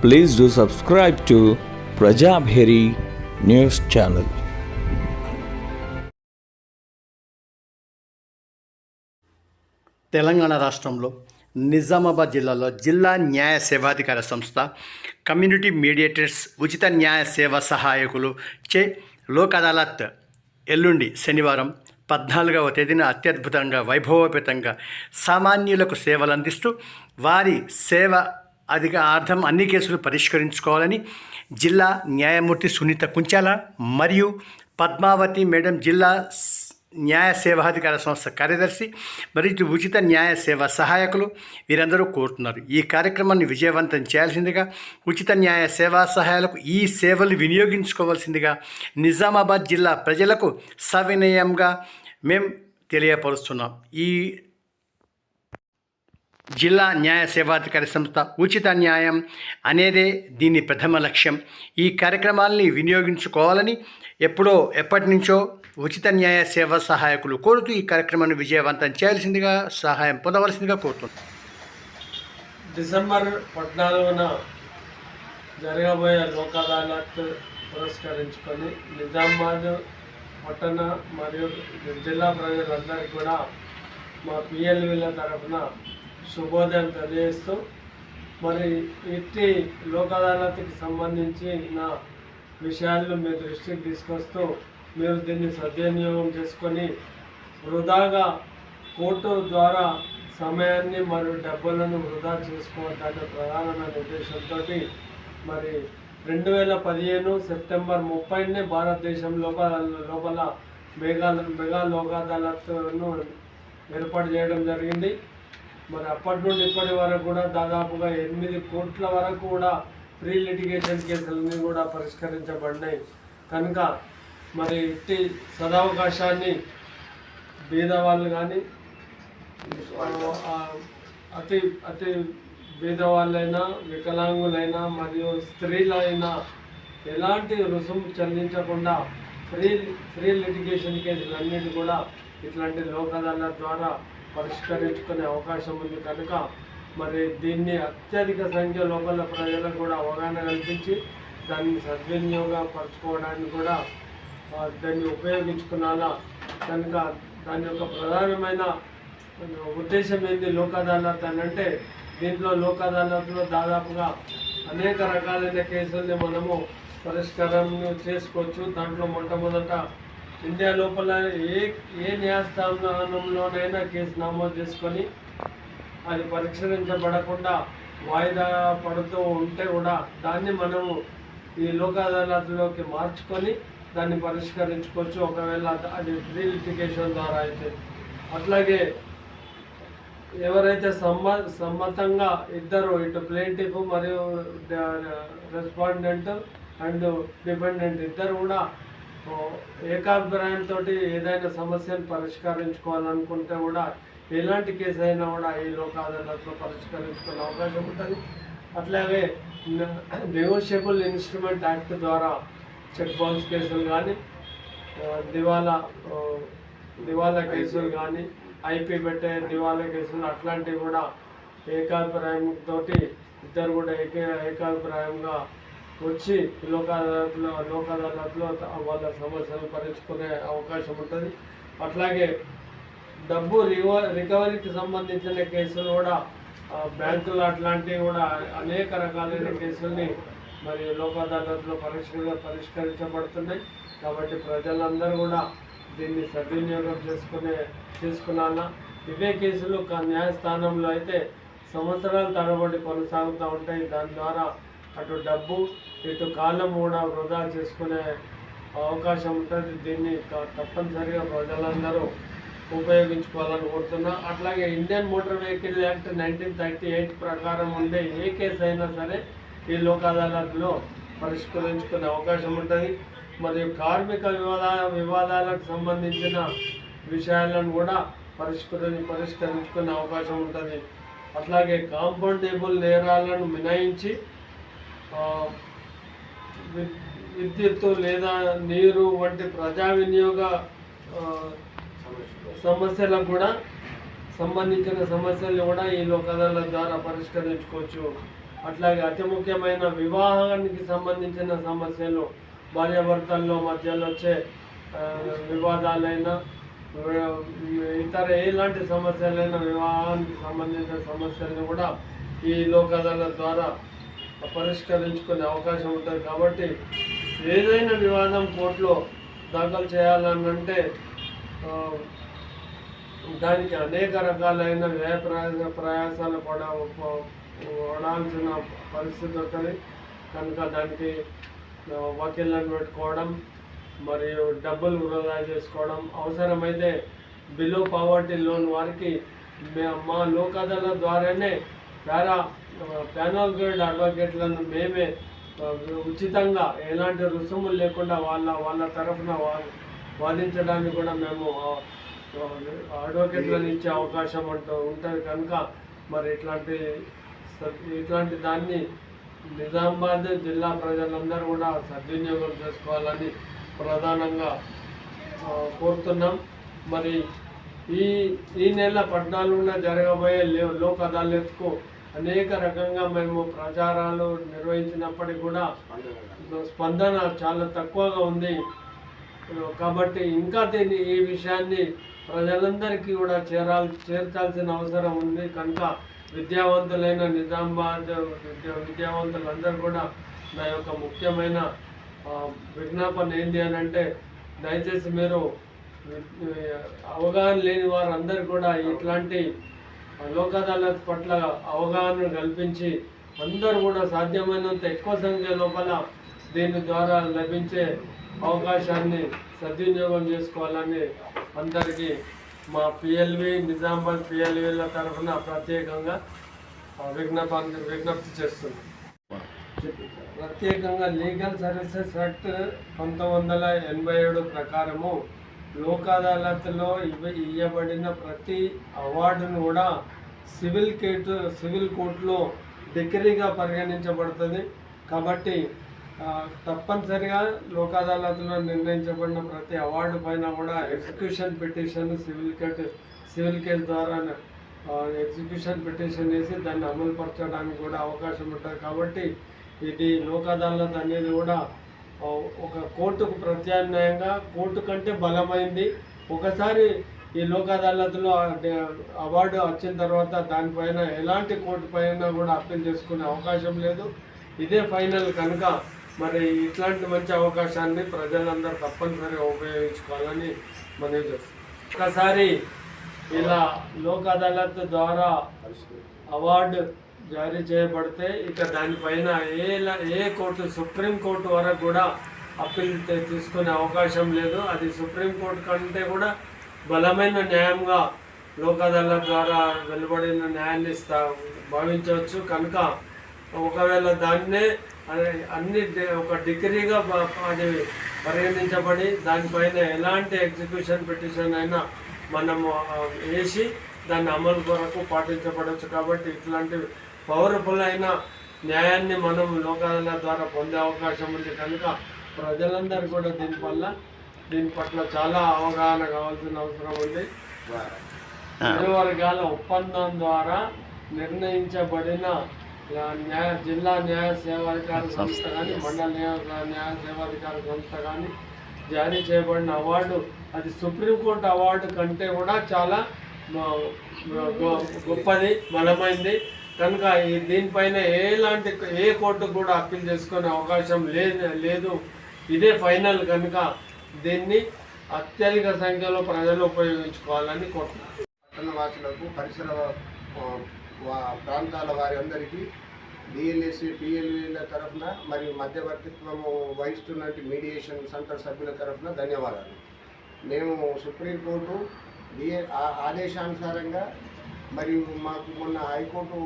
Please do subscribe to Prajabheri News Channel. Telangana రాష్ట్రంలో నిజామాబాద్ జిల్లాలో జిల్లా న్యాయ సేవాధికార సంస్థ కమ్యూనిటీ మీడియేటర్స్ ఉచిత న్యాయ సేవా సహాయకులు చే లోక్ అదాలత్ ఎల్లుండి శనివారం 14వ తేదీన అత్యద్భుతంగా వైభవోపేతంగా సామాన్యులకు సేవలు అందిస్తూ వారి సేవ అర్థం అన్ని కేసులు పరిష్కరించుకోవాలని జిల్లా న్యాయమూర్తి సునీత కుంచాల మరియు పద్మావతి మేడం జిల్లా న్యాయ సేవాధికార సంస్థ కార్యదర్శి మరియు ఉచిత న్యాయ సేవా సహాయకులు వీరందరూ కోరుతున్నారు. ఈ కార్యక్రమాన్ని విజయవంతం చేయాల్సిందిగా ఉచిత న్యాయ సేవా సహాయాలకు ఈ సేవలు వినియోగించుకోవాల్సిందిగా నిజామాబాద్ జిల్లా ప్రజలకు సవినయంగా మేము తెలియపరుస్తున్నాం. ఈ జిల్లా న్యాయ సేవాధికారి సంస్థ ఉచిత న్యాయం అనేదే దీని ప్రథమ లక్ష్యం. ఈ కార్యక్రమాల్ని వినియోగించుకోవాలని ఎప్పటి నుంచో ఉచిత న్యాయ సేవా సహాయకులు కోరుతూ ఈ కార్యక్రమాన్ని విజయవంతం చేయాల్సిందిగా సహాయం పొందవలసిందిగా కోరుతున్నాం. డిసెంబర్ 14న జరగబోయే లోక్ అదాలత్ పురస్కరించుకొని నిజామాబాద్ పట్టణ మరియు జిల్లా ప్రజలందరికీ కూడా మా పిఎల్వీల తరఫున శుభోదయం తెలియజేస్తూ, మరి ఇట్టి లోక్ అదాలత్కి సంబంధించిన విషయాలను మీ దృష్టికి తీసుకొస్తూ మీరు దీన్ని సద్వినియోగం చేసుకొని వృధాగా కోర్టు ద్వారా సమయాన్ని మరియు డబ్బులను వృధా చేసుకోవద్దనే ప్రధానమైన ఉద్దేశంతో మరి 2015 సెప్టెంబర్ 30నే భారతదేశం లోపల మెగా లోక్ అదాలత్ను ఏర్పాటు చేయడం జరిగింది. మరి అప్పటి నుండి ఇప్పటి వరకు కూడా దాదాపుగా 8 కోట్ల వరకు కూడా ఫ్రీ లిటిగేషన్ కేసులన్నీ కూడా పరిష్కరించబడినాయి. కనుక మరి ఇట్టి సదవకాశాన్ని బీదవాళ్ళు కానీ అతి బీదవాళ్ళైనా వికలాంగులైనా మరియు స్త్రీలైనా ఎలాంటి రుసుము చెల్లించకుండా ఫ్రీ లిటిగేషన్ కేసులన్నిటి కూడా ఇట్లాంటి లోక్ అదాలత్ ద్వారా పరిష్కరించుకునే అవకాశం ఉంది. కనుక మరి దీన్ని అత్యధిక సంఖ్య లోపల ప్రజలకు కూడా అవగాహన కల్పించి దాన్ని సద్వినియోగపరచుకోవడానికి కూడా దాన్ని ఉపయోగించుకున్నాలా. కనుక దాని యొక్క ప్రధానమైన ఉద్దేశం ఏంది లోక్ అదాలత్ అని అంటే, దీంట్లో లోక్ అదాలత్లో దాదాపుగా అనేక రకాలైన కేసుల్ని మనము పరిష్కారం చేసుకోవచ్చు. దాంట్లో మొట్టమొదట ఇండియా లోపల ఏ న్యాయస్థానంలోనైనా కేసు నమోదు చేసుకొని అది పరిష్కరించబడకుండా వాయిదా పడుతూ ఉంటే కూడా దాన్ని మనము ఈ లోక్ అదాలత్లోకి మార్చుకొని దాన్ని పరిష్కరించుకోవచ్చు, ఒకవేళ అది ఫ్రీ లిటిగేషన్ ద్వారా అయితే. అట్లాగే ఎవరైతే సమ్మతంగా ఇద్దరు, ఇటు ప్లేంటిఫ్ మరియు రెస్పాండెంట్ అండ్ డిపెండెంట్ ఇద్దరు కూడా ఏకాభిప్రాయంతో ఏదైనా సమస్యను పరిష్కరించుకోవాలనుకుంటే కూడా ఎలాంటి కేసు అయినా కూడా ఈ లోక్ అదాలత్లో పరిష్కరించుకునే అవకాశం ఉంటుంది. అట్లాగే నెగోషియబుల్ ఇన్స్ట్రుమెంట్ యాక్ట్ ద్వారా చెక్ బౌన్స్ కేసులు కానీ దివాలా కేసులు కానీ ఐపీ పెట్టే దివాలా కేసులు అట్లాంటివి కూడా ఏకాభిప్రాయంతో ఇద్దరు కూడా ఏకాభిప్రాయంగా వచ్చి లోక్ అదాలత్లో వాళ్ళ సమస్యలు పరిష్కరించుకునే అవకాశం ఉంటుంది. అట్లాగే డబ్బు రికవరీకి సంబంధించిన కేసులు కూడా బ్యాంకులు అట్లాంటివి కూడా అనేక రకాలైన కేసుల్ని మరి లోక్ అదాలత్లో పరిష్కరించబడుతున్నాయి. కాబట్టి ప్రజలందరూ కూడా దీన్ని సద్వినియోగం చేసుకున్నానా. ఇవే కేసులు న్యాయస్థానంలో అయితే సంవత్సరాల తరబడి కొనసాగుతూ ఉంటాయి. దాని ద్వారా అటు డబ్బు ఇటు కాలం కూడా వృధా చేసుకునే అవకాశం ఉంటుంది. దీన్ని తప్పనిసరిగా ప్రజలందరూ ఉపయోగించుకోవాలని కోరుతున్నా. అట్లాగే ఇండియన్ మోటార్ వెహికల్ యాక్ట్ 1938 ప్రకారం ఉండే ఏ కేసు అయినా సరే ఈ లోక్ అదాలత్లో పరిష్కరించుకునే అవకాశం ఉంటుంది. మరియు కార్మిక వివాదాలకు సంబంధించిన విషయాలను కూడా పరిష్కరించుకునే అవకాశం ఉంటుంది. అట్లాగే కాంపౌండేబుల్ నేరాలను మినహాయించి విద్యుత్తు లేదా నీరు వంటి ప్రజా వినియోగ సమస్యలకు కూడా సంబంధించిన సమస్యలను కూడా ఈ లోక్ అదాలత్ ద్వారా పరిష్కరించుకోవచ్చు. అట్లాగే అతి ముఖ్యమైన వివాహానికి సంబంధించిన సమస్యలు, భార్యాభర్తల్లో మధ్యలో వచ్చే వివాదాలైనా, ఇతర ఎలాంటి సమస్యలైనా, వివాహానికి సంబంధించిన సమస్యలను కూడా ఈ లోక్ అదాలత్ ద్వారా పరిష్కరించుకునే అవకాశం ఉంటుంది. కాబట్టి ఏదైనా వివాదం కోర్టులో దాఖలు చేయాలనంటే దానికి అనేక రకాలైన వ్యయ ప్రయాసాలు పడాల్సిన పరిస్థితి ఉంటుంది. కనుక దానికి వకీళ్ళను పెట్టుకోవడం, మరియు డబ్బులు వృధా చేసుకోవడం, అవసరమైతే బిలో పావర్టీ లోన్ వారికి మా లోక్ అదాలత్ ద్వారానే ప్యానల్ గ్రేడ్ అడ్వకేట్లను మేమే ఉచితంగా ఎలాంటి రుసుములు లేకుండా వాళ్ళ తరఫున వాదించడానికి కూడా మేము అడ్వకేట్లను ఇచ్చే అవకాశం ఉంటుంది. కనుక మరి ఇట్లాంటి దాన్ని నిజామాబాద్ జిల్లా ప్రజలందరూ కూడా సద్వినియోగం చేసుకోవాలని ప్రధానంగా కోరుతున్నాం. మరి ఈ నెల 14న జరగబోయే లోక్ అదాలత్కు అనేక రకంగా మేము ప్రచారాలు నిర్వహించినప్పటికీ కూడా స్పందన చాలా తక్కువగా ఉంది. కాబట్టి ఇంకా ఈ విషయాన్ని ప్రజలందరికీ కూడా చేర్చాల్సిన అవసరం ఉంది. కనుక విద్యావంతులైన నిజామాబాద్ విద్యావంతులందరూ కూడా నా యొక్క ముఖ్యమైన విజ్ఞాపన ఏంటి అని అంటే, దయచేసి మీరు అవగాహన లేని వారందరూ కూడా ఇట్లాంటి లోక్ అదాలత్ పట్ల అవగాహన కల్పించి అందరూ కూడా సాధ్యమైనంత ఎక్కువ సంఖ్య లోపల దీని ద్వారా లభించే అవకాశాన్ని సద్వినియోగం చేసుకోవాలని అందరికీ మా నిజామాబాద్ పిఎల్విల తరఫున ప్రత్యేకంగా విజ్ఞప్తి చేస్తున్నాం. ప్రత్యేకంగా లీగల్ సర్వీసెస్ యాక్ట్ 1987 ప్రకారము లోక్ అదాలత్లో ఇవ్వబడిన ప్రతి అవార్డును కూడా సివిల్ కోర్టులో డిగ్రీగా పరిగణించబడుతుంది. కాబట్టి తప్పనిసరిగా లోక్ అదాలత్లో నిర్ణయించబడిన ప్రతి అవార్డు పైన కూడా ఎగ్జిక్యూషన్ పిటిషన్ సివిల్ కేసు ద్వారా ఎగ్జిక్యూషన్ పిటిషన్ వేసి దాన్ని అమలుపరచడానికి కూడా అవకాశం ఉంటుంది. కాబట్టి ఇది లోక్ అదాలత్ అనేది కూడా ఒక కోర్టుకు ప్రత్యామ్నాయంగా కోర్టు కంటే బలమైంది. ఒకసారి ఈ లోక్ అదాలత్లో అవార్డు వచ్చిన తర్వాత దానిపైన ఎలాంటి కోర్టు పైన కూడా అప్పీల్ చేసుకునే అవకాశం లేదు. ఇదే ఫైనల్. కనుక మరి ఇట్లాంటి మంచి అవకాశాన్ని ప్రజలందరూ తప్పనిసరిగా ఉపయోగించుకోవాలని మనవి చేస్తాం. ఒకసారి ఇలా లోక్ అదాలత్ ద్వారా అవార్డు జారీ చేయబడితే ఇక దానిపైన ఏ కోర్టు, సుప్రీంకోర్టు వరకు కూడా అప్పీల్ తీసుకునే అవకాశం లేదు. అది సుప్రీంకోర్టు కంటే కూడా బలమైన న్యాయంగా లోక్ అదాలత్ ద్వారా వెలువడిన న్యాయాన్ని భావించవచ్చు. కనుక ఒకవేళ దాన్నే అన్ని ఒక డిగ్రీగా అది పరిగణించబడి దానిపైన ఎలాంటి ఎగ్జిక్యూషన్ పిటిషన్ అయినా మనము వేసి దాన్ని అమలు కొరకు పాటించబడవచ్చు. కాబట్టి ఇట్లాంటి పవర్ఫుల్ అయిన న్యాయాన్ని మనం లోక్ అదాలత్ ద్వారా పొందే అవకాశం ఉంది. కనుక ప్రజలందరూ కూడా దీని పట్ల చాలా అవగాహన కావాల్సిన అవసరం ఉంది. ఇరు వర్గాల ఒప్పందం ద్వారా నిర్ణయించబడిన జిల్లా న్యాయ సేవాధికార సంస్థ కానీ, మండల న్యాయ సేవాధికార సంస్థ కానీ జారీ చేయబడిన అవార్డు అది సుప్రీంకోర్టు అవార్డు కంటే కూడా చాలా గొప్పది, బలమైంది. కనుక దీనిపైన ఏ కోర్టుకు కూడా అప్పీల్ చేసుకునే అవకాశం లేదు. ఇదే ఫైనల్. కనుక దీన్ని అత్యధిక సంఖ్యలో ప్రజలు ఉపయోగించుకోవాలని కోరుతున్నాను. పట్టణవాసులకు, పరిసర ప్రాంతాల వారి అందరికీ డిఎల్ఎస్సి పిఎల్విల తరఫున మరియు మధ్యవర్తిత్వము వహిస్తున్నట్టు మీడియేషన్ సెంటర్ సభ్యుల తరఫున ధన్యవాదాలు. మేము సుప్రీంకోర్టు ఆదేశానుసారంగా మరియు మాకు మొన్న హైకోర్టు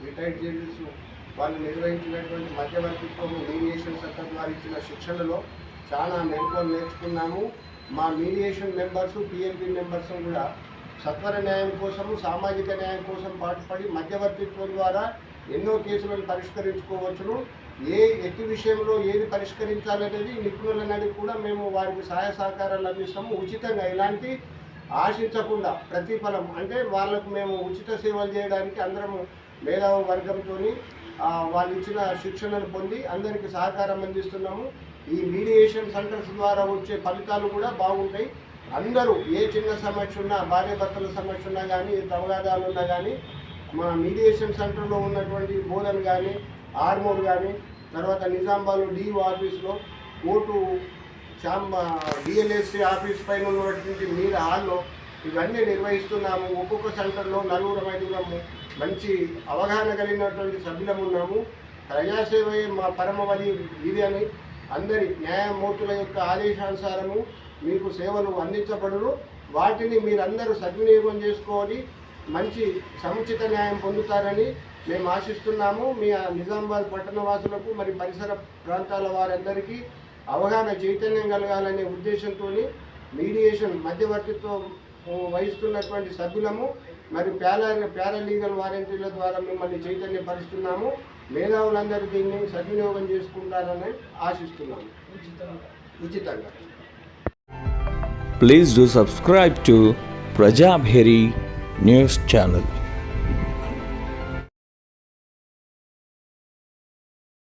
రిటైర్డ్ జడ్జెస్ వాళ్ళు నిర్వహించినటువంటి మధ్యవర్తిత్వము మీడియేషన్ సెంటర్ ద్వారా ఇచ్చిన శిక్షణలో చాలా మెలకువలు నేర్చుకున్నాము. మా మీడియేషన్ మెంబర్సు, పిఎల్పి మెంబర్స్ కూడా సత్వర న్యాయం కోసము, సామాజిక న్యాయం కోసం పాటుపడి మధ్యవర్తిత్వం ద్వారా ఎన్నో కేసులను పరిష్కరించుకోవచ్చును. ఎట్టి విషయంలో ఏది పరిష్కరించాలనేది నిపుణులను అడిగి కూడా మేము వారికి సహాయ సహకారాలు అందిస్తాము. ఉచితంగా ఎలాంటి ఆశించకుండా ప్రతిఫలం అంటే వాళ్ళకు మేము ఉచిత సేవలు చేయడానికి అందరం మేధావ వర్గంతో వాళ్ళు ఇచ్చిన శిక్షణను పొంది అందరికీ సహకారం అందిస్తున్నాము. ఈ మీడియేషన్ సెంటర్స్ ద్వారా వచ్చే ఫలితాలు కూడా బాగుంటాయి. అందరూ ఏ చిన్న సమస్య ఉన్నా, భార్యాభర్తల సమస్య ఉన్నా కానీ, తగాదాలు ఉన్నా కానీ మా మీడియేషన్ సెంటర్లో ఉన్నటువంటి బోధన కానీ, ఆర్మూర్ కానీ, తర్వాత నిజామాబాద్లో డిఓ ఆఫీస్లో, కోర్టు డిఎల్ఎస్సి ఆఫీస్ పైన ఉన్నటువంటి మీద హాల్లో ఇవన్నీ నిర్వహిస్తున్నాము. ఒక్కొక్క సెంటర్లో 4-5 మంచి అవగాహన కలిగినటువంటి సభ్యులం ఉన్నాము. ప్రజాసేవే మా పరమవది ఇది అని అందరి న్యాయమూర్తుల యొక్క ఆదేశానుసారము మీకు సేవలు అందించబడును. వాటిని మీరందరూ సద్వినియోగం చేసుకొని మంచి సముచిత న్యాయం పొందుతారని మేము ఆశిస్తున్నాము. మీ నిజామాబాద్ పట్టణ వాసులకు మరి పరిసర ప్రాంతాల వారందరికీ అవగాహన చైతన్యం కలగాలనే ఉద్దేశంతో మీడియేషన్ మధ్యవర్తిత్వం వహిస్తున్నటువంటి సభ్యులము మరి పారాలీగల్ వారంటీల ద్వారా మిమ్మల్ని చైతన్యపరుస్తున్నాము. మేధావులందరూ దీన్ని సద్వినియోగం చేసుకుంటారని ఆశిస్తున్నాము. ఉచితంగా. Please do subscribe to Prajabheri News Channel.